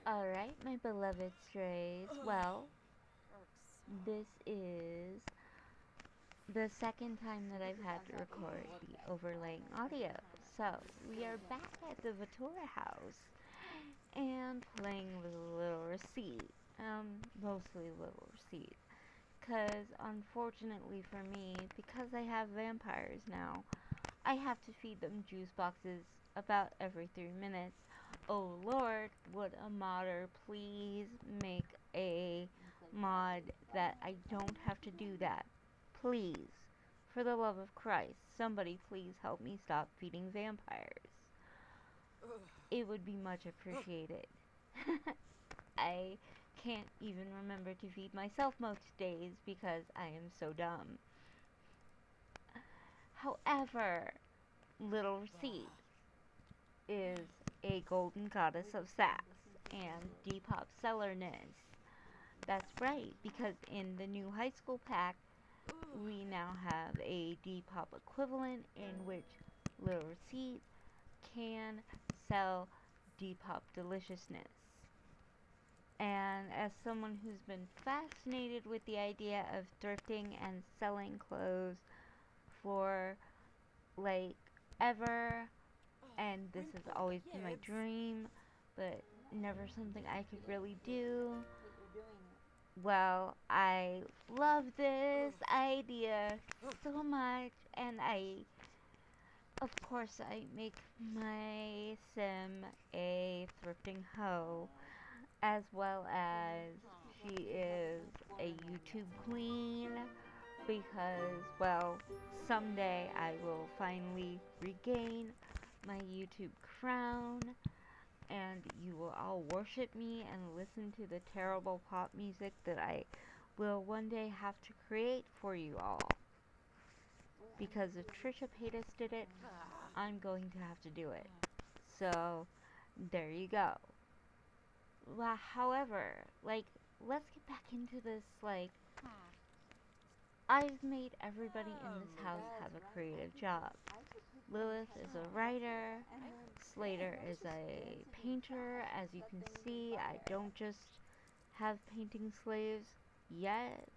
Alright, my beloved strays. Well, this is the second time that I've had to record the overlaying audio. So, we are back at the Vatores house and playing with a little receipt. Mostly little receipt. Because, unfortunately for me, because I have vampires now, I have to feed them juice boxes about every 3 minutes. Oh lord, would a modder please make a mod that I don't have to do that? Please. For the love of Christ, somebody please help me stop feeding vampires. It would be much appreciated. I can't even remember to feed myself most days because I am so dumb. However, Little Receipt is a golden goddess of sass and Depop sellerness. That's right, because in the new high school pack, we now have a Depop equivalent in which Little Receipt can sell Depop deliciousness. And as someone who's been fascinated with the idea of thrifting and selling clothes for like ever, and this has always been my dream, but never something I could really do. Well, I love this idea so much, and of course, I make my sim a thrifting hoe, as well as she is a YouTube queen, because, well, someday I will finally regain my YouTube crown, and you will all worship me and listen to the terrible pop music that I will one day have to create for you all. Because if Trisha Paytas did it, I'm going to have to do it. So, there you go. Well, however, let's get back into this, I've made everybody in this house have a creative job. Lilith is a writer, Slater is a painter. As you can see, I don't just have painting slaves yet.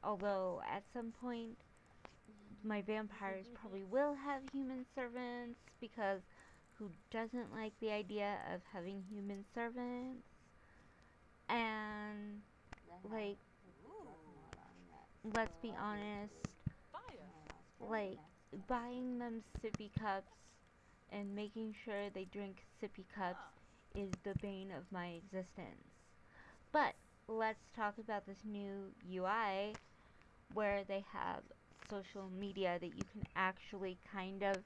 Although at some point my vampires probably will have human servants, because who doesn't like the idea of having human servants? And, like, let's be honest, like, buying them sippy cups and making sure they drink sippy cups is the bane of my existence. But let's talk about this new UI where they have social media that you can actually kind of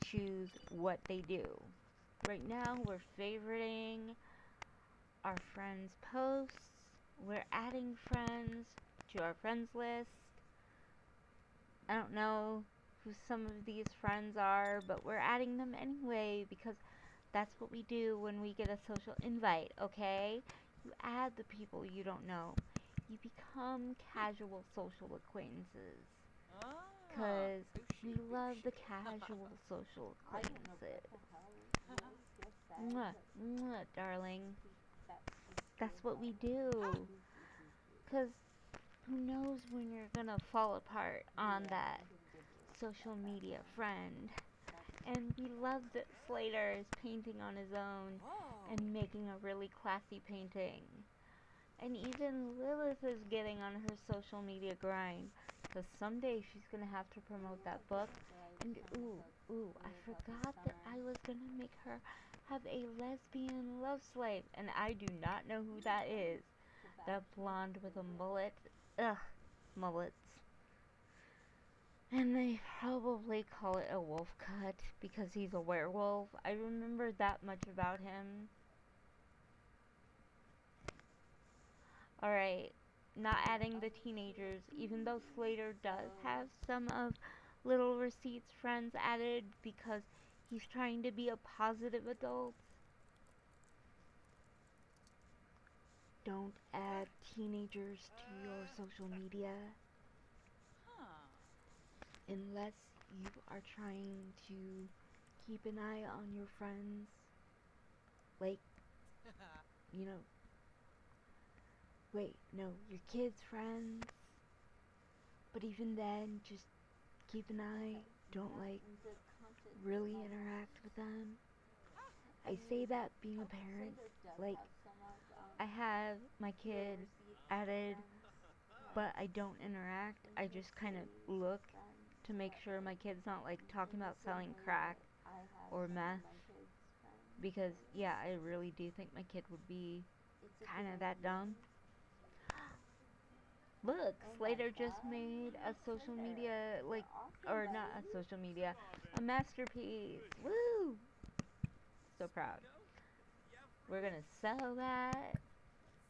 choose what they do. Right now, we're favoriting our friends' posts, we're adding friends to our friends list. I don't know who some of these friends are, but we're adding them anyway because that's what we do when we get a social invite, okay? You add the people you don't know. You become casual social acquaintances. Because we love the casual social acquaintances. Mwah, mwah, darling. That's what we do. Because who knows when you're gonna fall apart on that social media friend. And we love that Slater is painting on his own and making a really classy painting. And even Lilith is getting on her social media grind, because someday she's going to have to promote that book. And I forgot that I was going to make her have a lesbian love slave, and I do not know who that is. That blonde with a mullet. Ugh, mullets. And they probably call it a wolf cut because he's a werewolf. I remember that much about him. Alright, not adding the teenagers, even though Slater does have some of Little Receipt's friends added because he's trying to be a positive adult. Don't add teenagers to your social media unless you are trying to keep an eye on your friends. Like, you know, wait, no, your kids' friends. But even then, just keep an eye. Don't like really interact with them. I say that being a parent, like I have my kid added, but I don't interact. I just kind of look to make sure my kid's not like talking about selling crack or meth. Because yeah, I really do think my kid would be kind of that dumb. Look, Slater just made a social media, like, or not a social media, a masterpiece. Woo! So proud. We're gonna sell that.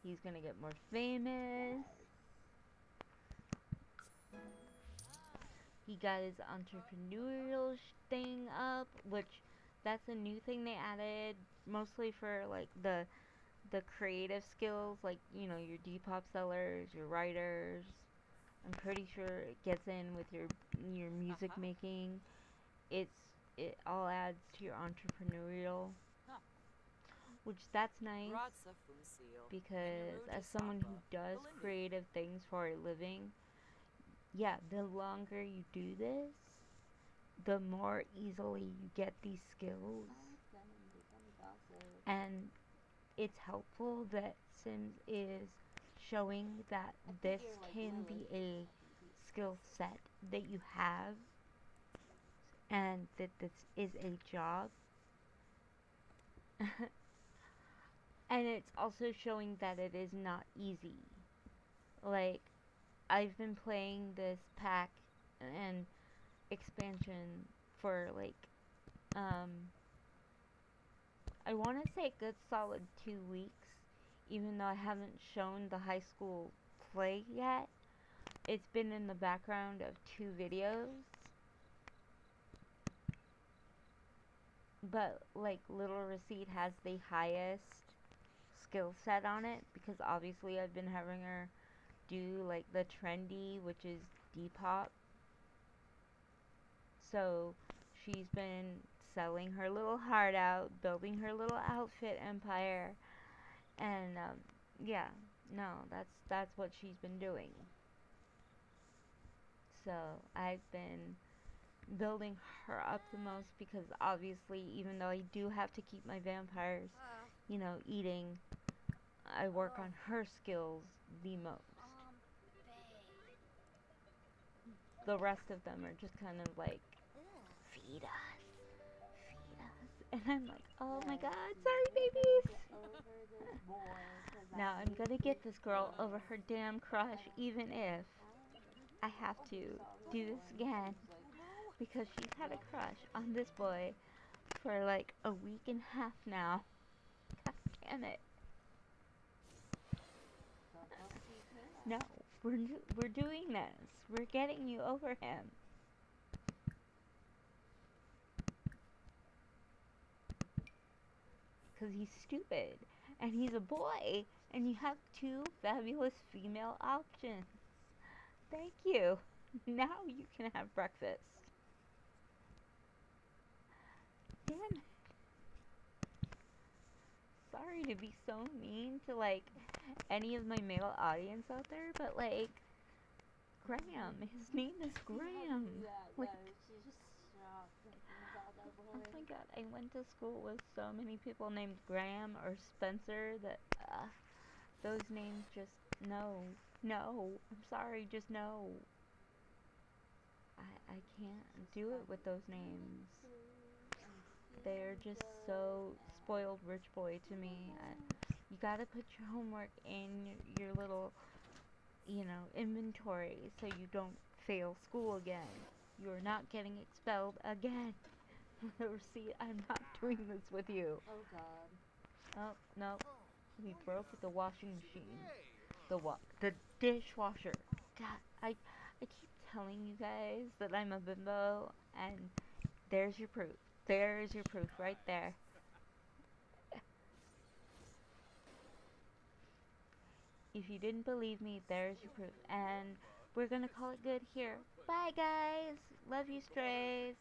He's gonna get more famous. He got his entrepreneurial thing up, which that's a new thing they added, mostly for like the creative skills, like your Depop sellers, your writers. I'm pretty sure it gets in with your music making. It's it all adds to your entrepreneurial, which that's nice because as someone who does creative things for a living, yeah, the longer you do this, the more easily you get these skills. And it's helpful that Sims is showing that this can be a skill set that you have and that this is a job. And it's also showing that it is not easy. Like, I've been playing this pack and expansion for like, um, I want to say a good solid 2 weeks, even though I haven't shown the high school play yet. It's been in the background of 2 videos. But like Little Receipt has the highest skill set on it because obviously I've been having her do like the Trendi, which is Depop. So she's been selling her little heart out, building her little outfit empire, and yeah, no, that's what she's been doing. So I've been building her up the most because obviously, even though I do have to keep my vampires, eating, I work on her skills the most. The rest of them are just kind of like, feed us, feed us. And I'm like, oh my god, sorry babies. Now I'm gonna get this girl over her damn crush, even if I have to do this again. Because she's had a crush on this boy for like a week and a half now. God damn it. No, we're doing this. We're getting you over him. Because he's stupid. And he's a boy. And you have 2 fabulous female options. Thank you. Now you can have breakfast. Damn it. Sorry to be so mean to like any of my male audience out there, but like Graham, his name is Graham. Like, oh my god, I went to school with so many people named Graham or Spencer that those names just no. No. I'm sorry, just no. I can't do it with those names. They're just so spoiled rich boy to me. You gotta put your homework in your little, inventory so you don't fail school again. You're not getting expelled again. See, I'm not doing this with you. Oh god. Oh, no. We broke the washing machine. The dishwasher. God, I keep telling you guys that I'm a bimbo, and there's your proof. There's your proof right there. If you didn't believe me, there's your proof. And we're gonna call it good here. Bye, guys. Love you, strays.